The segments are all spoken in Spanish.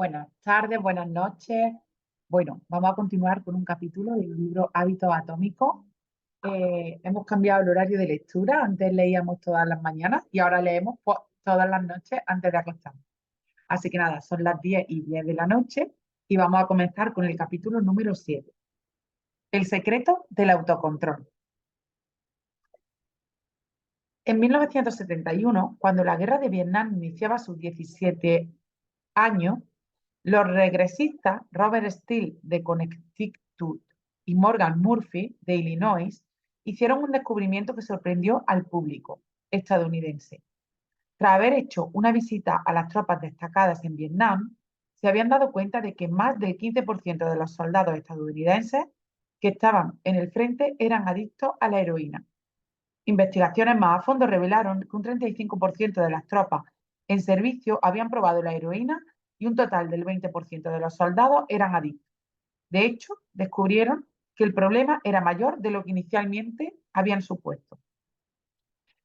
Buenas tardes, buenas noches. Bueno, vamos a continuar con un capítulo del libro Hábitos Atómicos. Hemos cambiado el horario de lectura. Antes leíamos todas las mañanas y ahora leemos todas las noches antes de acostarnos. Así que nada, son las 10:10 de la noche y vamos a comenzar con el capítulo número 7. El secreto del autocontrol. En 1971, cuando la guerra de Vietnam iniciaba sus 17 años, los regresistas Robert Steele de Connecticut y Morgan Murphy de Illinois hicieron un descubrimiento que sorprendió al público estadounidense. Tras haber hecho una visita a las tropas destacadas en Vietnam, se habían dado cuenta de que más del 15% de los soldados estadounidenses que estaban en el frente eran adictos a la heroína. Investigaciones más a fondo revelaron que un 35% de las tropas en servicio habían probado la heroína y un total del 20% de los soldados eran adictos. De hecho, descubrieron que el problema era mayor de lo que inicialmente habían supuesto.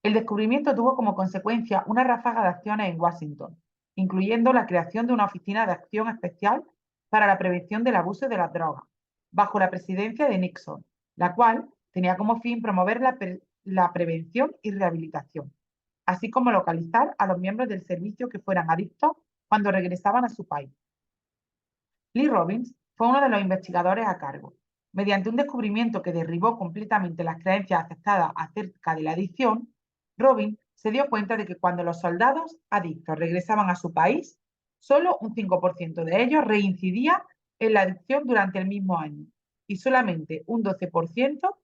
El descubrimiento tuvo como consecuencia una ráfaga de acciones en Washington, incluyendo la creación de una oficina de acción especial para la prevención del abuso de las drogas, bajo la presidencia de Nixon, la cual tenía como fin promover la prevención y rehabilitación, así como localizar a los miembros del servicio que fueran adictos cuando regresaban a su país. Lee Robbins fue uno de los investigadores a cargo. Mediante un descubrimiento que derribó completamente las creencias aceptadas acerca de la adicción, Robbins se dio cuenta de que cuando los soldados adictos regresaban a su país, solo un 5% de ellos reincidía en la adicción durante el mismo año y solamente un 12%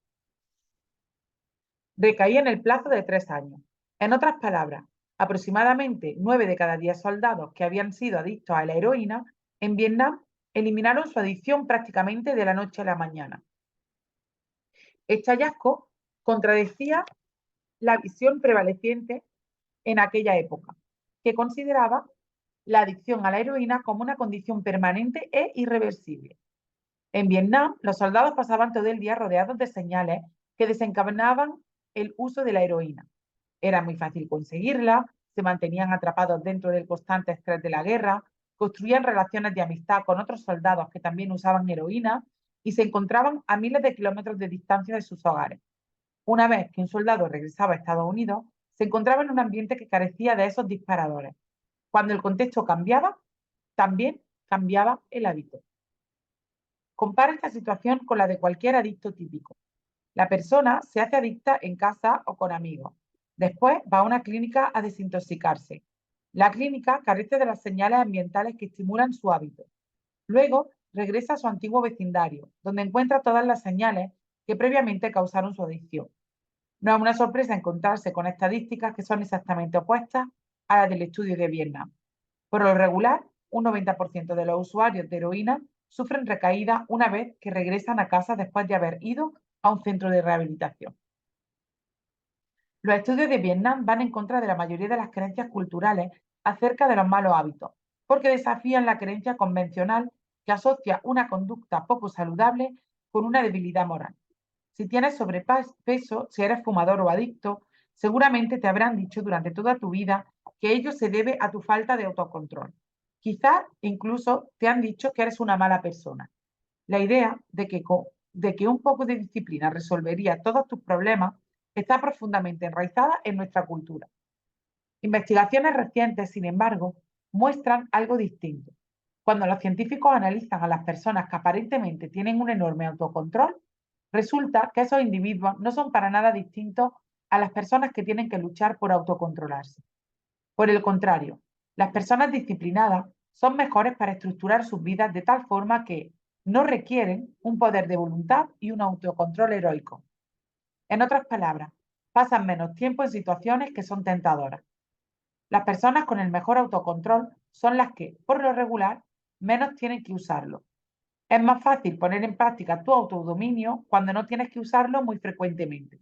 recaía en el plazo de 3 años. En otras palabras, aproximadamente 9 de cada 10 soldados que habían sido adictos a la heroína en Vietnam eliminaron su adicción prácticamente de la noche a la mañana. Este hallazgo contradecía la visión prevaleciente en aquella época, que consideraba la adicción a la heroína como una condición permanente e irreversible. En Vietnam, los soldados pasaban todo el día rodeados de señales que desencadenaban el uso de la heroína. Era muy fácil conseguirla, se mantenían atrapados dentro del constante estrés de la guerra, construían relaciones de amistad con otros soldados que también usaban heroína y se encontraban a miles de kilómetros de distancia de sus hogares. Una vez que un soldado regresaba a Estados Unidos, se encontraba en un ambiente que carecía de esos disparadores. Cuando el contexto cambiaba, también cambiaba el hábito. Compara esta situación con la de cualquier adicto típico. La persona se hace adicta en casa o con amigos. Después va a una clínica a desintoxicarse. La clínica carece de las señales ambientales que estimulan su hábito. Luego regresa a su antiguo vecindario, donde encuentra todas las señales que previamente causaron su adicción. No es una sorpresa encontrarse con estadísticas que son exactamente opuestas a las del estudio de Vietnam. Por lo regular, un 90% de los usuarios de heroína sufren recaída una vez que regresan a casa después de haber ido a un centro de rehabilitación. Los estudios de Vietnam van en contra de la mayoría de las creencias culturales acerca de los malos hábitos, porque desafían la creencia convencional que asocia una conducta poco saludable con una debilidad moral. Si tienes sobrepeso, si eres fumador o adicto, seguramente te habrán dicho durante toda tu vida que ello se debe a tu falta de autocontrol. Quizás incluso te han dicho que eres una mala persona. La idea de que un poco de disciplina resolvería todos tus problemas está profundamente enraizada en nuestra cultura. Investigaciones recientes, sin embargo, muestran algo distinto. Cuando los científicos analizan a las personas que aparentemente tienen un enorme autocontrol, resulta que esos individuos no son para nada distintos a las personas que tienen que luchar por autocontrolarse. Por el contrario, las personas disciplinadas son mejores para estructurar sus vidas de tal forma que no requieren un poder de voluntad y un autocontrol heroico. En otras palabras, pasan menos tiempo en situaciones que son tentadoras. Las personas con el mejor autocontrol son las que, por lo regular, menos tienen que usarlo. Es más fácil poner en práctica tu autodominio cuando no tienes que usarlo muy frecuentemente.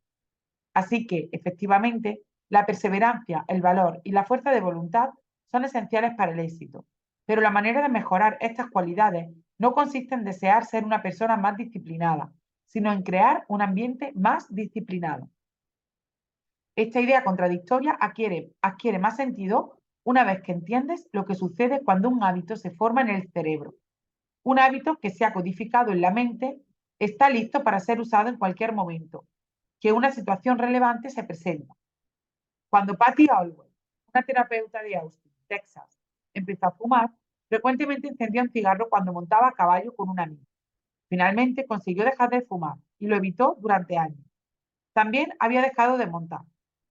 Así que, efectivamente, la perseverancia, el valor y la fuerza de voluntad son esenciales para el éxito. Pero la manera de mejorar estas cualidades no consiste en desear ser una persona más disciplinada, sino en crear un ambiente más disciplinado. Esta idea contradictoria adquiere más sentido una vez que entiendes lo que sucede cuando un hábito se forma en el cerebro. Un hábito que se ha codificado en la mente está listo para ser usado en cualquier momento que una situación relevante se presenta. Cuando Patty Alwell, una terapeuta de Austin, Texas, empezó a fumar, frecuentemente encendía un cigarro cuando montaba a caballo con una amiga. Finalmente consiguió dejar de fumar y lo evitó durante años. También había dejado de montar.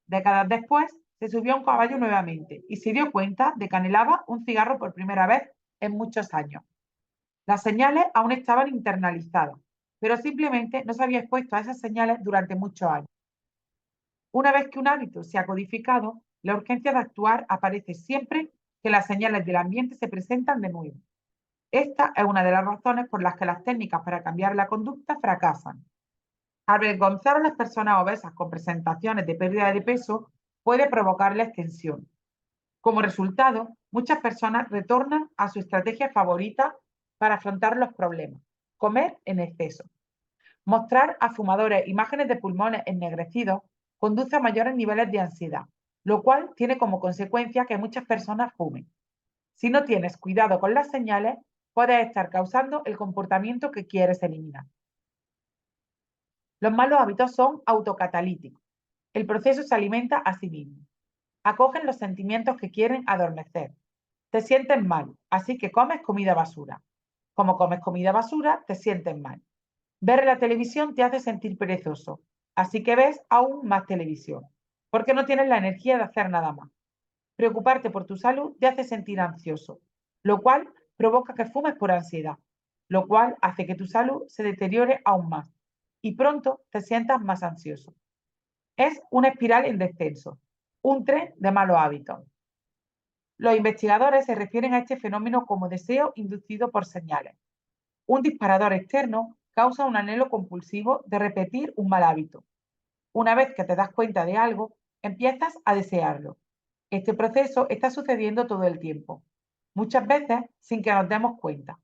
Décadas después, se subió a un caballo nuevamente y se dio cuenta de que anhelaba un cigarro por primera vez en muchos años. Las señales aún estaban internalizadas, pero simplemente no se había expuesto a esas señales durante muchos años. Una vez que un hábito se ha codificado, la urgencia de actuar aparece siempre que las señales del ambiente se presentan de nuevo. Esta es una de las razones por las que las técnicas para cambiar la conducta fracasan. Avergonzar a las personas obesas con presentaciones de pérdida de peso puede provocarles tensión. Como resultado, muchas personas retornan a su estrategia favorita para afrontar los problemas: comer en exceso. Mostrar a fumadores imágenes de pulmones ennegrecidos conduce a mayores niveles de ansiedad, lo cual tiene como consecuencia que muchas personas fumen. Si no tienes cuidado con las señales, puedes estar causando el comportamiento que quieres eliminar. Los malos hábitos son autocatalíticos. El proceso se alimenta a sí mismo. Acogen los sentimientos que quieren adormecer. Te sientes mal, así que comes comida basura. Como comes comida basura, te sientes mal. Ver la televisión te hace sentir perezoso, así que ves aún más televisión, porque no tienes la energía de hacer nada más. Preocuparte por tu salud te hace sentir ansioso, lo cual provoca que fumes por ansiedad, lo cual hace que tu salud se deteriore aún más y pronto te sientas más ansioso. Es una espiral en descenso, un tren de malos hábitos. Los investigadores se refieren a este fenómeno como deseo inducido por señales. Un disparador externo causa un anhelo compulsivo de repetir un mal hábito. Una vez que te das cuenta de algo, empiezas a desearlo. Este proceso está sucediendo todo el tiempo, muchas veces sin que nos demos cuenta.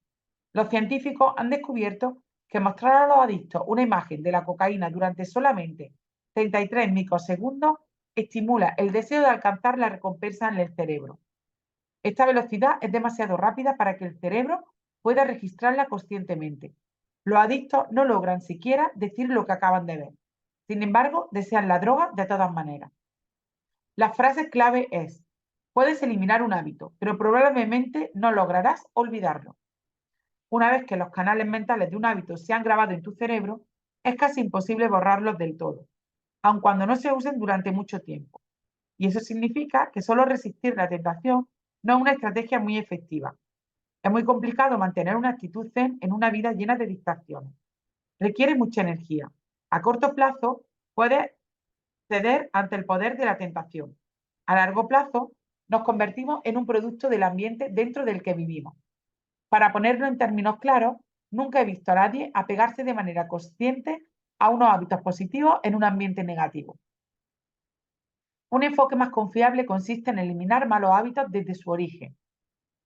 Los científicos han descubierto que mostrar a los adictos una imagen de la cocaína durante solamente 33 microsegundos estimula el deseo de alcanzar la recompensa en el cerebro. Esta velocidad es demasiado rápida para que el cerebro pueda registrarla conscientemente. Los adictos no logran siquiera decir lo que acaban de ver. Sin embargo, desean la droga de todas maneras. La frase clave es: puedes eliminar un hábito, pero probablemente no lograrás olvidarlo. Una vez que los canales mentales de un hábito se han grabado en tu cerebro, es casi imposible borrarlos del todo, aun cuando no se usen durante mucho tiempo. Y eso significa que solo resistir la tentación no es una estrategia muy efectiva. Es muy complicado mantener una actitud zen en una vida llena de distracciones. Requiere mucha energía. A corto plazo, puedes ceder ante el poder de la tentación. A largo plazo, nos convertimos en un producto del ambiente dentro del que vivimos. Para ponerlo en términos claros, nunca he visto a nadie apegarse de manera consciente a unos hábitos positivos en un ambiente negativo. Un enfoque más confiable consiste en eliminar malos hábitos desde su origen.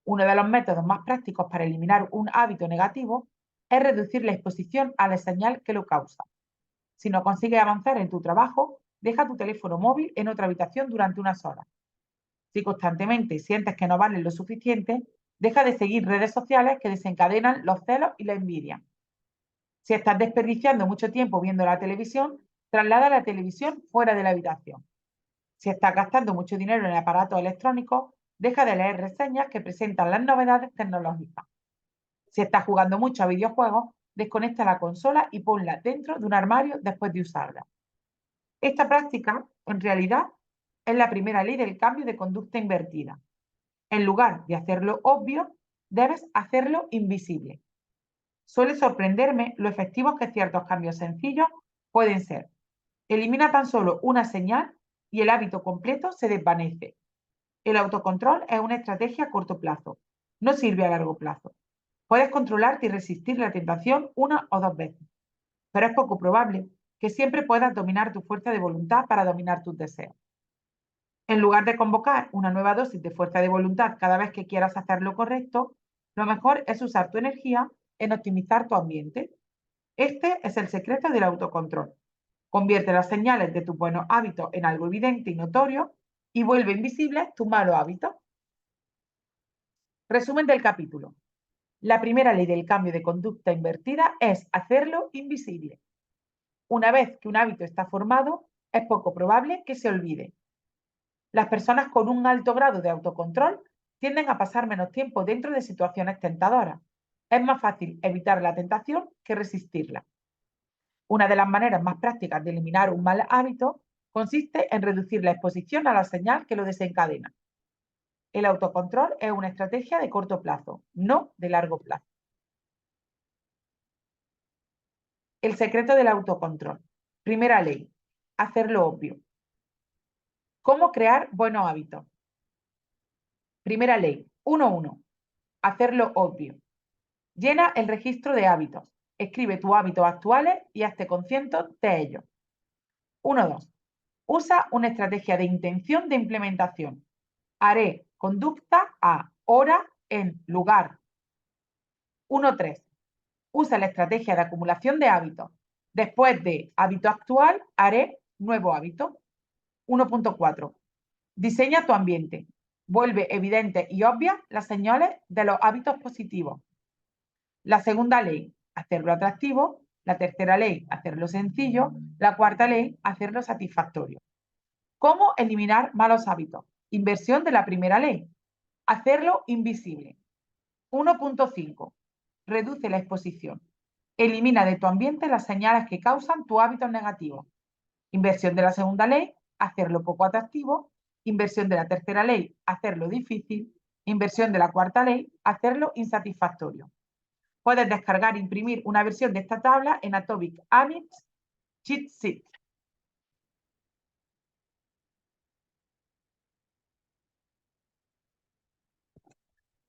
Uno de los métodos más prácticos para eliminar un hábito negativo es reducir la exposición a la señal que lo causa. Si no consigues avanzar en tu trabajo, deja tu teléfono móvil en otra habitación durante unas horas. Si constantemente sientes que no vales lo suficiente, deja de seguir redes sociales que desencadenan los celos y la envidia. Si estás desperdiciando mucho tiempo viendo la televisión, traslada la televisión fuera de la habitación. Si estás gastando mucho dinero en aparatos electrónicos, deja de leer reseñas que presentan las novedades tecnológicas. Si estás jugando mucho a videojuegos, desconecta la consola y ponla dentro de un armario después de usarla. Esta práctica, en realidad, es la primera ley del cambio de conducta invertida. En lugar de hacerlo obvio, debes hacerlo invisible. Suele sorprenderme lo efectivos que ciertos cambios sencillos pueden ser. Elimina tan solo una señal y el hábito completo se desvanece. El autocontrol es una estrategia a corto plazo. No sirve a largo plazo. Puedes controlarte y resistir la tentación una o dos veces, pero es poco probable que siempre puedas dominar tu fuerza de voluntad para dominar tus deseos. En lugar de convocar una nueva dosis de fuerza de voluntad cada vez que quieras hacer lo correcto, lo mejor es usar tu energía en optimizar tu ambiente. Este es el secreto del autocontrol. Convierte las señales de tus buenos hábitos en algo evidente y notorio y vuelve invisibles tus malos hábitos. Resumen del capítulo. La primera ley del cambio de conducta invertida es hacerlo invisible. Una vez que un hábito está formado, es poco probable que se olvide. Las personas con un alto grado de autocontrol tienden a pasar menos tiempo dentro de situaciones tentadoras. Es más fácil evitar la tentación que resistirla. Una de las maneras más prácticas de eliminar un mal hábito consiste en reducir la exposición a la señal que lo desencadena. El autocontrol es una estrategia de corto plazo, no de largo plazo. El secreto del autocontrol. Primera ley, hacerlo obvio. ¿Cómo crear buenos hábitos? Primera ley, 1.1. Hacerlo obvio. Llena el registro de hábitos. Escribe tus hábitos actuales y hazte consciente de ellos. 1.2. Usa una estrategia de intención de implementación. Haré conducta a, hora, en, lugar. 1.3. Usa la estrategia de acumulación de hábitos. Después de hábito actual, haré nuevo hábito. 1.4. Diseña tu ambiente. Vuelve evidentes y obvias las señales de los hábitos positivos. La segunda ley, hacerlo atractivo. La tercera ley, hacerlo sencillo. La cuarta ley, hacerlo satisfactorio. ¿Cómo eliminar malos hábitos? Inversión de la primera ley. Hacerlo invisible. 1.5. Reduce la exposición. Elimina de tu ambiente las señales que causan tus hábitos negativos. Inversión de la segunda ley, hacerlo poco atractivo. Inversión de la tercera ley, hacerlo difícil. Inversión de la cuarta ley, hacerlo insatisfactorio. Puedes descargar e imprimir una versión de esta tabla en Atomic Habits Cheat Sheet.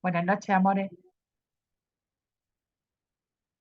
Buenas noches, amores.